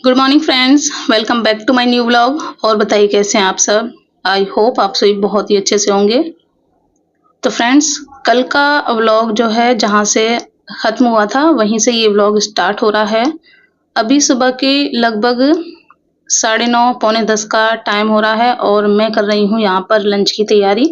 Good morning friends, welcome back to my new vlog. और बताइए कैसे हैं आप सब। आई होप आप सभी बहुत ही अच्छे से होंगे। तो फ्रेंड्स, कल का व्लॉग जो है जहाँ से ख़त्म हुआ था वहीं से ये व्लॉग स्टार्ट हो रहा है। अभी सुबह के लगभग 9:30 पौने 10 का टाइम हो रहा है और मैं कर रही हूँ यहाँ पर लंच की तैयारी।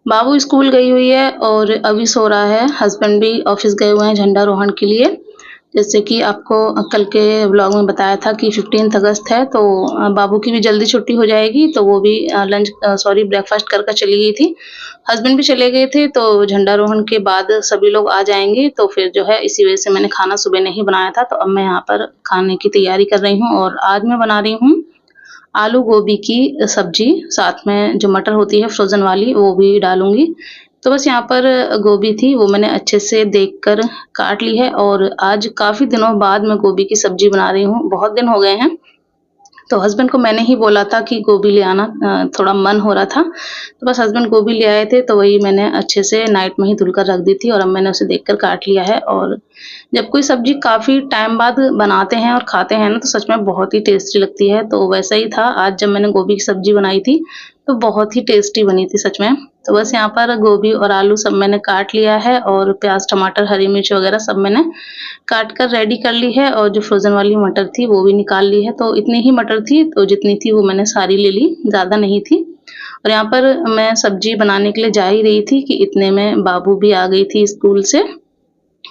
बाबू स्कूल गई हुई है और अभी सो रहा है। हस्बैंड भी ऑफिस गए हुए हैं झंडारोहण के लिए। जैसे कि आपको कल के व्लॉग में बताया था कि 15 अगस्त है, तो बाबू की भी जल्दी छुट्टी हो जाएगी, तो वो भी ब्रेकफास्ट कर कर चली गई थी। हस्बैंड भी चले गए थे, तो झंडारोहण के बाद सभी लोग आ जाएंगे, तो फिर जो है इसी वजह से मैंने खाना सुबह नहीं बनाया था। तो अब मैं यहाँ पर खाने की तैयारी कर रही हूँ और आज मैं बना रही हूँ आलू गोभी की सब्जी, साथ में जो मटर होती है फ्रोज़न वाली वो भी डालूँगी। तो बस यहाँ पर गोभी थी, वो मैंने अच्छे से देखकर काट ली है और आज काफ़ी दिनों बाद मैं गोभी की सब्जी बना रही हूँ, बहुत दिन हो गए हैं। तो हस्बैंड को मैंने ही बोला था कि गोभी ले आना, थोड़ा मन हो रहा था। तो बस हस्बैंड गोभी ले आए थे, तो वही मैंने अच्छे से नाइट में ही धुल कर रख दी थी और अब मैंने उसे देखकर काट लिया है। और जब कोई सब्ज़ी काफ़ी टाइम बाद बनाते हैं और खाते हैं ना, तो सच में बहुत ही टेस्टी लगती है। तो वैसा ही था आज जब मैंने गोभी की सब्ज़ी बनाई थी, तो बहुत ही टेस्टी बनी थी सच में। तो बस यहाँ पर गोभी और आलू सब मैंने काट लिया है और प्याज़, टमाटर, हरी मिर्च वग़ैरह सब मैंने काट कर रेडी कर ली है और जो फ्रोज़न वाली मटर थी वो भी निकाल ली है। तो इतनी ही मटर थी, तो जितनी थी वो मैंने सारी ले ली, ज़्यादा नहीं थी। और यहाँ पर मैं सब्ज़ी बनाने के लिए जा ही रही थी कि इतने में बाबू भी आ गई थी स्कूल से।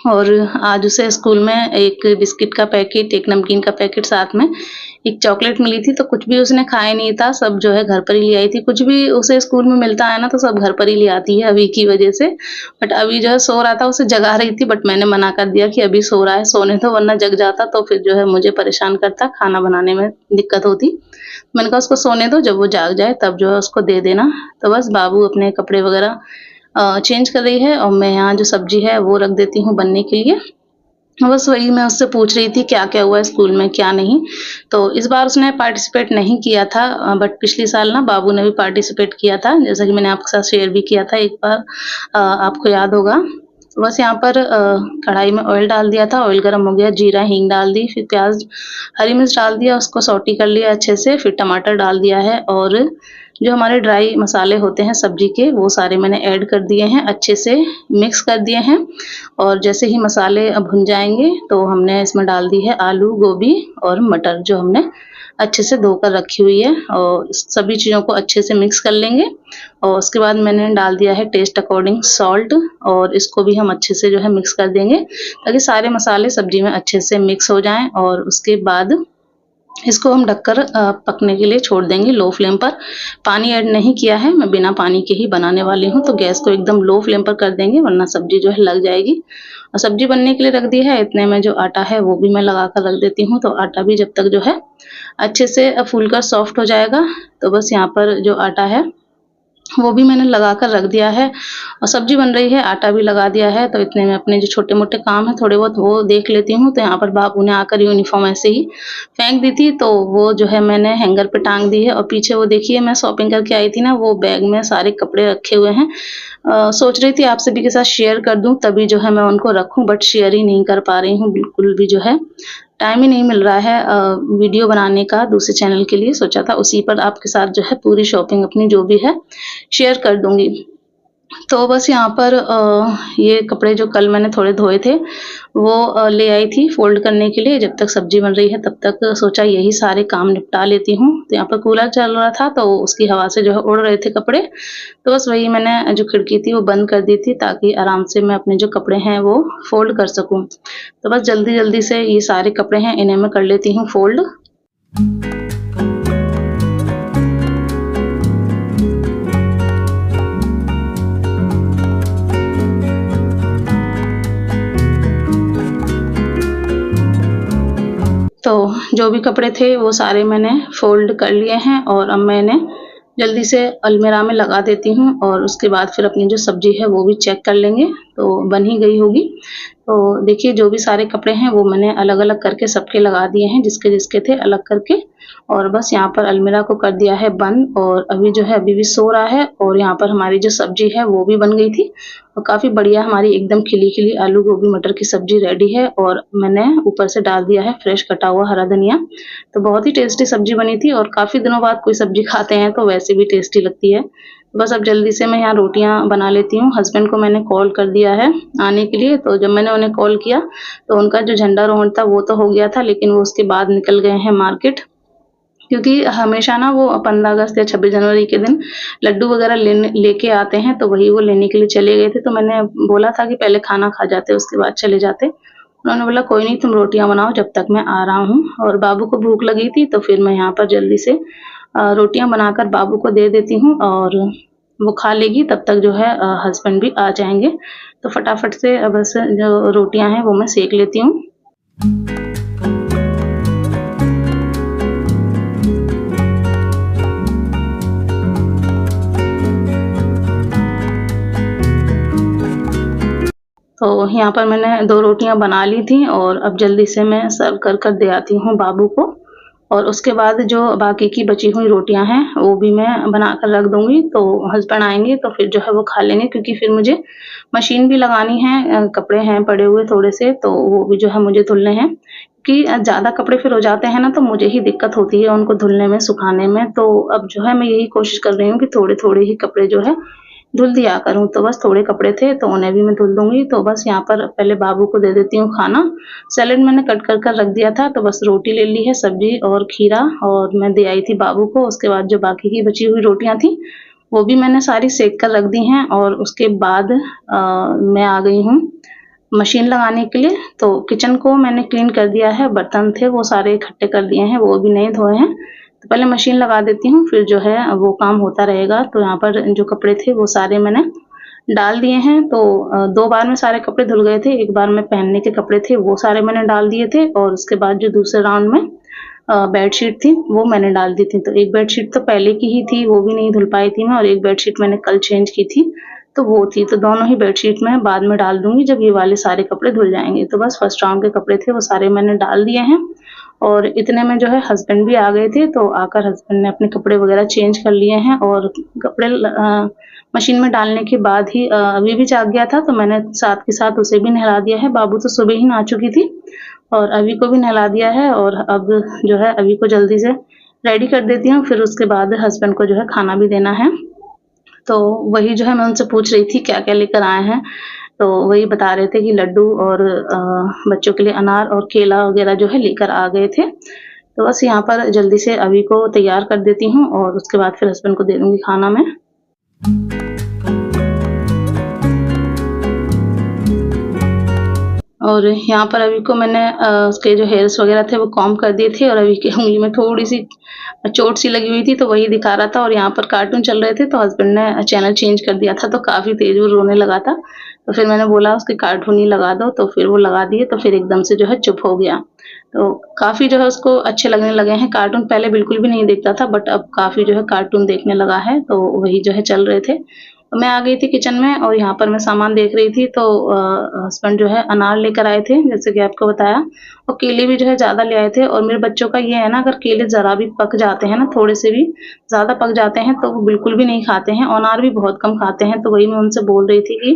और आज उसे स्कूल में एक बिस्किट का पैकेट, एक नमकीन का पैकेट, साथ में एक चॉकलेट मिली थी, तो कुछ भी उसने खाया नहीं था, सब जो है घर पर ही ले आई थी। कुछ भी उसे स्कूल में मिलता है ना, तो सब घर पर ही ले आती है अभी की वजह से। बट अभी जो है सो रहा था, उसे जगा रही थी, बट मैंने मना कर दिया कि अभी सो रहा है, सोने दो, वरना जग जाता तो फिर जो है मुझे परेशान करता, खाना बनाने में दिक्कत होती। मैंने कहा उसको सोने दो, जब वो जाग जाए तब जो है उसको दे देना। तो बस बाबू अपने कपड़े वगैरह चेंज कर रही है और मैं यहाँ जो सब्ज़ी है वो रख देती हूँ बनने के लिए। बस वही मैं उससे पूछ रही थी क्या-क्या हुआ स्कूल में, क्या नहीं। तो इस बार उसने पार्टिसिपेट नहीं किया था, बट पिछले साल ना बाबू ने भी पार्टिसिपेट किया था, जैसा कि मैंने आपके साथ शेयर भी किया था एक बार, आपको याद होगा। तो बस यहाँ पर कढ़ाई में ऑयल डाल दिया था, ऑयल गरम हो गया, जीरा, हींग डाल दी, फिर प्याज़, हरी मिर्च डाल दिया, उसको सौटी कर लिया अच्छे से, फिर टमाटर डाल दिया है और जो हमारे ड्राई मसाले होते हैं सब्ज़ी के, वो सारे मैंने ऐड कर दिए हैं, अच्छे से मिक्स कर दिए हैं। और जैसे ही मसाले भुन जाएँगे, तो हमने इसमें डाल दी है आलू, गोभी और मटर, जो हमने अच्छे से धोकर रखी हुई है, और इस सभी चीज़ों को अच्छे से मिक्स कर लेंगे। और उसके बाद मैंने डाल दिया है टेस्ट अकॉर्डिंग सॉल्ट, और इसको भी हम अच्छे से जो है मिक्स कर देंगे, ताकि सारे मसाले सब्ज़ी में अच्छे से मिक्स हो जाएँ। और उसके बाद इसको हम ढककर पकने के लिए छोड़ देंगे लो फ्लेम पर। पानी ऐड नहीं किया है, मैं बिना पानी के ही बनाने वाली हूँ, तो गैस को एकदम लो फ्लेम पर कर देंगे, वरना सब्ज़ी जो है लग जाएगी। और सब्ज़ी बनने के लिए रख दी है, इतने में जो आटा है वो भी मैं लगा कर रख देती हूँ, तो आटा भी जब तक जो है अच्छे से फूल कर सॉफ्ट हो जाएगा। तो बस यहाँ पर जो आटा है वो भी मैंने लगा कर रख दिया है और सब्ज़ी बन रही है, आटा भी लगा दिया है। तो इतने में अपने जो छोटे-मोटे काम हैं थोड़े बहुत वो देख लेती हूँ। तो यहाँ पर बाबू ने आकर यूनिफ़ॉर्म ऐसे ही फेंक दी थी, तो वो जो है मैंने हैंगर पे टाँग दी है। और पीछे वो देखिए मैं शॉपिंग करके आई थी ना, वो बैग में सारे कपड़े रखे हुए हैं। सोच रही थी आप सभी के साथ शेयर कर दूँ, तभी जो है मैं उनको रखूँ, बट शेयर ही नहीं कर पा रही हूँ बिल्कुल भी, जो है टाइम ही नहीं मिल रहा है वीडियो बनाने का दूसरे चैनल के लिए। सोचा था उसी पर आपके साथ जो है पूरी शॉपिंग अपनी जो भी है शेयर कर दूँगी। तो बस यहाँ पर ये कपड़े जो कल मैंने थोड़े धोए थे, वो ले आई थी फ़ोल्ड करने के लिए। जब तक सब्ज़ी बन रही है तब तक सोचा यही सारे काम निपटा लेती हूँ। तो यहाँ पर कूलर चल रहा था, तो उसकी हवा से जो है उड़ रहे थे कपड़े। तो बस वही मैंने जो खिड़की थी वो बंद कर दी थी, ताकि आराम से मैं अपने जो कपड़े हैं वो फ़ोल्ड कर सकूँ। तो बस जल्दी-जल्दी से ये सारे कपड़े हैं इन्हें मैं कर लेती हूँ फ़ोल्ड। तो जो भी कपड़े थे वो सारे मैंने फ़ोल्ड कर लिए हैं और अब मैं इन्हें जल्दी से अलमीरा में लगा देती हूँ, और उसके बाद फिर अपनी जो सब्ज़ी है वो भी चेक कर लेंगे। तो बन ही गई होगी। तो देखिए जो भी सारे कपड़े हैं वो मैंने अलग-अलग करके सबके लगा दिए हैं, जिसके-जिसके थे अलग करके, और बस यहाँ पर अलमीरा को कर दिया है बंद, और अभी जो है अभी भी सो रहा है। और यहाँ पर हमारी जो सब्जी है वो भी बन गई थी, और काफ़ी बढ़िया हमारी एकदम खिली-खिली आलू गोभी मटर की सब्जी रेडी है, और मैंने ऊपर से डाल दिया है फ्रेश कटा हुआ हरा धनिया। तो बहुत ही टेस्टी सब्जी बनी थी, और काफ़ी दिनों बाद कोई सब्जी खाते हैं तो वैसे भी टेस्टी लगती है। बस अब जल्दी से मैं यहाँ रोटियाँ बना लेती हूँ। हस्बैंड को मैंने कॉल कर दिया है आने के लिए, तो जब मैंने उन्हें कॉल किया तो उनका जो झंडारोहण था वो तो हो गया था, लेकिन वो उसके बाद निकल गए हैं मार्केट, क्योंकि हमेशा ना वो 15 अगस्त या 26 जनवरी के दिन लड्डू वगैरह लेके आते हैं, तो वही वो लेने के लिए चले गए थे। तो मैंने बोला था कि पहले खाना खा जाते उसके बाद चले जाते। उन्होंने बोला कोई नहीं, तुम रोटियाँ बनाओ जब तक मैं आ रहा हूँ। और बाबू को भूख लगी थी तो फिर मैं यहाँ पर जल्दी से रोटियाँ बनाकर बाबू को दे देती हूँ, और वो खा लेगी, तब तक जो है हस्बैंड भी आ जाएँगे। तो फटाफट से बस जो रोटियाँ हैं वो मैं सेक लेती हूँ। तो यहाँ पर मैंने 2 रोटियाँ बना ली थी, और अब जल्दी से मैं सर्व कर दे आती हूँ बाबू को। और उसके बाद जो बाकी की बची हुई रोटियाँ हैं वो भी मैं बनाकर रख दूँगी, तो हस्बैंड आएँगे तो फिर जो है वो खा लेंगे, क्योंकि फिर मुझे मशीन भी लगानी है, कपड़े हैं पड़े हुए थोड़े से, तो वो भी जो है मुझे धुलने हैं। कि ज़्यादा कपड़े फिर हो जाते हैं ना, तो मुझे ही दिक्कत होती है उनको धुलने में, सुखाने में। तो अब जो है मैं यही कोशिश कर रही हूँ कि थोड़े-थोड़े ही कपड़े जो है धुल दिया करूँ। तो बस थोड़े कपड़े थे तो उन्हें भी मैं धुल दूँगी। तो बस यहाँ पर पहले बाबू को दे देती हूँ खाना। सैलेड मैंने कट कर रख दिया था, तो बस रोटी ले ली है, सब्ज़ी और खीरा, और मैं दे आई थी बाबू को। उसके बाद जो बाकी की बची हुई रोटियाँ थी, वो भी मैंने सारी सेक कर रख दी हैं, और उसके बाद मैं आ गई हूँ मशीन लगाने के लिए। तो किचन को मैंने क्लीन कर दिया है, बर्तन थे वो सारे इकट्ठे कर दिए हैं, वो भी नहीं धोए हैं। तो पहले मशीन लगा देती हूँ, फिर जो है वो काम होता रहेगा। तो यहाँ पर जो कपड़े थे वो सारे मैंने डाल दिए हैं। तो 2 बार में सारे कपड़े धुल गए थे। एक बार में पहनने के कपड़े थे वो सारे मैंने डाल दिए थे, और उसके बाद जो दूसरे राउंड में बेडशीट थी वो मैंने डाल दी थी। तो एक बेडशीट तो पहले की ही थी, वो भी नहीं धुल पाई थी मैं, और एक बेडशीट मैंने कल चेंज की थी, तो वो थी। तो दोनों ही बेडशीट मैं बाद में डाल दूँगी जब ये वाले सारे कपड़े धुल जाएँगे। तो बस फर्स्ट राउंड के कपड़े थे वो सारे मैंने डाल दिए हैं, और इतने में जो है हस्बैंड भी आ गए थे। तो आकर हस्बैंड ने अपने कपड़े वगैरह चेंज कर लिए हैं, और कपड़े मशीन में डालने के बाद ही अभी भी जाग गया था, तो मैंने साथ के साथ उसे भी नहला दिया है। बाबू तो सुबह ही नहा चुकी थी, और अभी को भी नहला दिया है। और अब जो है अभी को जल्दी से रेडी कर देती हूँ, फिर उसके बाद हस्बैंड को जो है खाना भी देना है। तो वही जो है मैं उनसे पूछ रही थी क्या-क्या लेकर आए हैं, तो वही बता रहे थे कि लड्डू और बच्चों के लिए अनार और केला वगैरह जो है लेकर आ गए थे। तो बस यहाँ पर जल्दी से अभी को तैयार कर देती हूँ, और उसके बाद फिर हस्बैंड को दे दूँगी खाना मैं। और यहाँ पर अभी को मैंने उसके जो हेयर्स वगैरह थे वो कॉम्ब कर दिए थे, और अभी की उँगली में थोड़ी-सी चोट सी लगी हुई थी, तो वही दिखा रहा था। और यहाँ पर कार्टून चल रहे थे, तो हस्बैंड ने चैनल चेंज कर दिया था, तो काफ़ी तेज़ वो रोने लगा था। तो फिर मैंने बोला उसके कार्टून ही लगा दो, तो फिर वो लगा दिए, तो फिर एकदम से जो है चुप हो गया। तो काफ़ी जो है उसको अच्छे लगने लगे हैं कार्टून, पहले बिल्कुल भी नहीं देखता था, बट अब काफ़ी जो है कार्टून देखने लगा है, तो वही जो है चल रहे थे। मैं आ गई थी किचन में, और यहाँ पर मैं सामान देख रही थी, तो हस्बैंड जो है अनार लेकर आए थे, जैसे कि आपको बताया, और केले भी जो है ज़्यादा ले आए थे। और मेरे बच्चों का ये है ना, अगर केले ज़रा भी पक जाते हैं ना, थोड़े से भी ज़्यादा पक जाते हैं, तो वो बिल्कुल भी नहीं खाते हैं, अनार भी बहुत कम खाते हैं। तो वही मैं उनसे बोल रही थी कि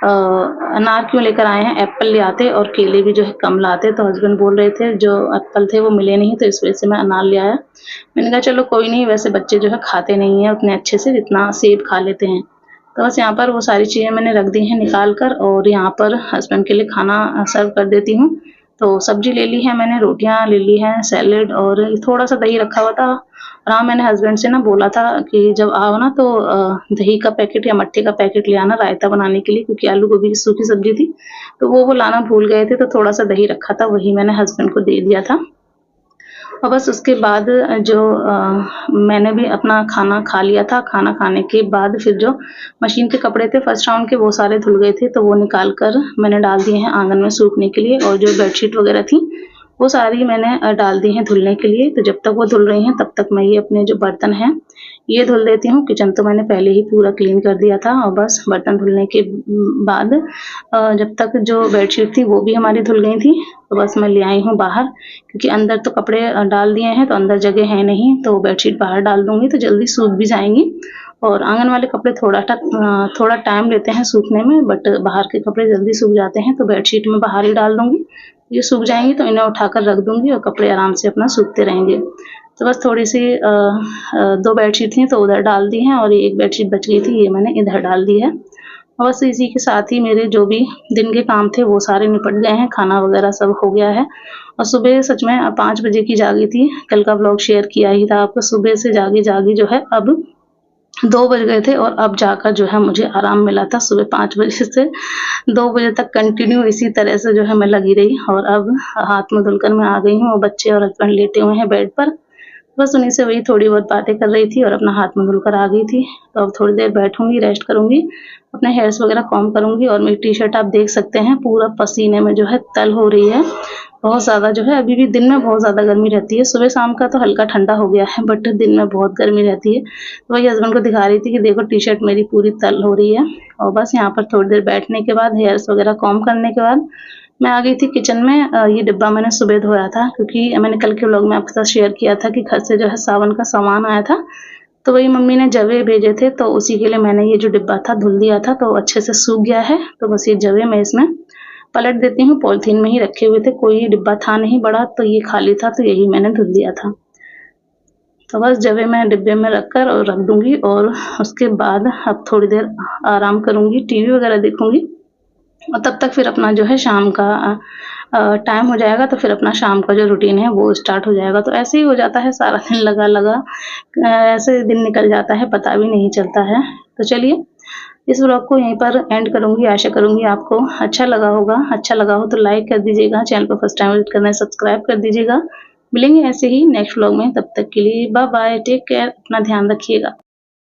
अनार क्यों लेकर आए हैं, एप्पल ले आते और केले भी जो है कम लाते। तो हस्बैंड बोल रहे थे जो एप्पल थे वो मिले नहीं, तो इस वजह से मैं अनार ले आया। मैंने कहा चलो कोई नहीं, वैसे बच्चे जो है खाते नहीं हैं उतने अच्छे से जितना सेब खा लेते हैं। तो बस यहाँ पर वो सारी चीज़ें मैंने रख दी हैं निकाल कर, और यहाँ पर हस्बैंड के लिए खाना सर्व कर देती हूँ। तो सब्ज़ी ले ली है मैंने, रोटियाँ ले ली हैं, सैलेड, और थोड़ा-सा दही रखा हुआ था। और हाँ, मैंने हस्बैंड से ना बोला था कि जब आओ ना तो दही का पैकेट या मट्ठे का पैकेट ले आना रायता बनाने के लिए, क्योंकि आलू गोभी की सूखी सब्ज़ी थी, तो वो लाना भूल गए थे। तो थोड़ा-सा दही रखा था, वही मैंने हस्बैंड को दे दिया था। और बस उसके बाद जो मैंने भी अपना खाना खा लिया था। खाना खाने के बाद फिर जो मशीन के कपड़े थे फर्स्ट राउंड के, वो सारे धुल गए थे, तो वो निकाल कर मैंने डाल दिए हैं आँगन में सूखने के लिए। और जो बेडशीट वगैरह थी वो सारी मैंने डाल दी हैं धुलने के लिए। तो जब तक वो धुल रही हैं तब तक मैं ये अपने जो बर्तन हैं ये धुल देती हूँ। किचन तो मैंने पहले ही पूरा क्लीन कर दिया था और बस बर्तन धुलने के बाद जब तक जो बेडशीट थी वो भी हमारी धुल गई थी, तो बस मैं ले आई हूँ बाहर, क्योंकि अंदर तो कपड़े डाल दिए हैं तो अंदर जगह है नहीं, तो बेडशीट बाहर डाल दूँगी तो जल्दी सूख भी जाएँगी। और आंगन वाले कपड़े थोड़ा टाइम लेते हैं सूखने में, बट बाहर के कपड़े जल्दी सूख जाते हैं, तो बेडशीट मैं बाहर ही डाल दूँगी। ये सूख जाएँगी तो इन्हें उठाकर रख दूँगी और कपड़े आराम से अपना सूखते रहेंगे। तो बस थोड़ी-सी 2 बेडशीट थी तो उधर डाल दी हैं और एक बेडशीट बच गई थी, ये मैंने इधर डाल दी है। और बस इसी के साथ ही मेरे जो भी दिन के काम थे वो सारे निपट गए हैं, खाना वगैरह सब हो गया है। और सुबह सच में 5 बजे की जागी थी, कल का व्लॉग शेयर किया ही था आपको। सुबह से जागी-जागी जो है अब 2 बज गए थे और अब जाकर जो है मुझे आराम मिला था। सुबह 5 बजे से 2 बजे तक कंटिन्यू इसी तरह से जो है मैं लगी रही और अब हाथ मुँह धुलकर मैं आ गई हूँ और बच्चे और हस्बैंड लेटे हुए हैं बेड पर। बस उन्हीं से वही थोड़ी बहुत बातें कर रही थी और अपना हाथ मुँह धुलकर आ गई थी। तो अब थोड़ी देर बैठूँगी, रेस्ट करूँगी, अपने हेयर्स वगैरह कॉम्ब करूँगी। और मेरी टी-शर्ट आप देख सकते हैं पूरा पसीने में जो है तल हो रही है। बहुत ज़्यादा जो है अभी भी दिन में बहुत ज़्यादा गर्मी रहती है। सुबह-शाम का तो हल्का ठंडा हो गया है, बट दिन में बहुत गर्मी रहती है। तो वही हस्बैंड को दिखा रही थी कि देखो टी-शर्ट मेरी पूरी तल हो रही है। और बस यहाँ पर थोड़ी देर बैठने के बाद, हेयर्स वगैरह कॉम्ब करने के बाद मैं आ गई थी किचन में। ये डिब्बा मैंने सुबह धोया था, क्योंकि मैंने कल के व्लॉग में आपके साथ शेयर किया था कि घर से जो है सावन का सामान आया था। तो वही मम्मी ने जवे भेजे थे, तो उसी के लिए मैंने ये जो डिब्बा था धुल दिया था, तो अच्छे से सूख गया है। तो बस ये जवे मैं इसमें पलट देती हूँ। पॉलिथीन में ही रखे हुए थे, कोई डिब्बा था नहीं बड़ा, तो ये खाली था तो यही मैंने धुल दिया था। तो बस जवे मैं डिब्बे में रखकर और रख दूँगी और उसके बाद अब थोड़ी देर आराम करूँगी, टीवी वगैरह देखूँगी। और तब तक फिर अपना जो है शाम का टाइम हो जाएगा, तो फिर अपना शाम का जो रूटीन है वो स्टार्ट हो जाएगा। तो ऐसे ही हो जाता है सारा दिन लगा-लगा, ऐसे दिन निकल जाता है, पता भी नहीं चलता है। तो चलिए इस व्लॉग को यहीं पर एंड करूँगी। आशा करूँगी आपको अच्छा लगा होगा। अच्छा लगा हो तो लाइक कर दीजिएगा, चैनल को फर्स्ट टाइम विज़िट करना है सब्सक्राइब कर दीजिएगा। मिलेंगे ऐसे ही नेक्स्ट व्लॉग में, तब तक के लिए बाय बाय, टेक केयर, अपना ध्यान रखिएगा।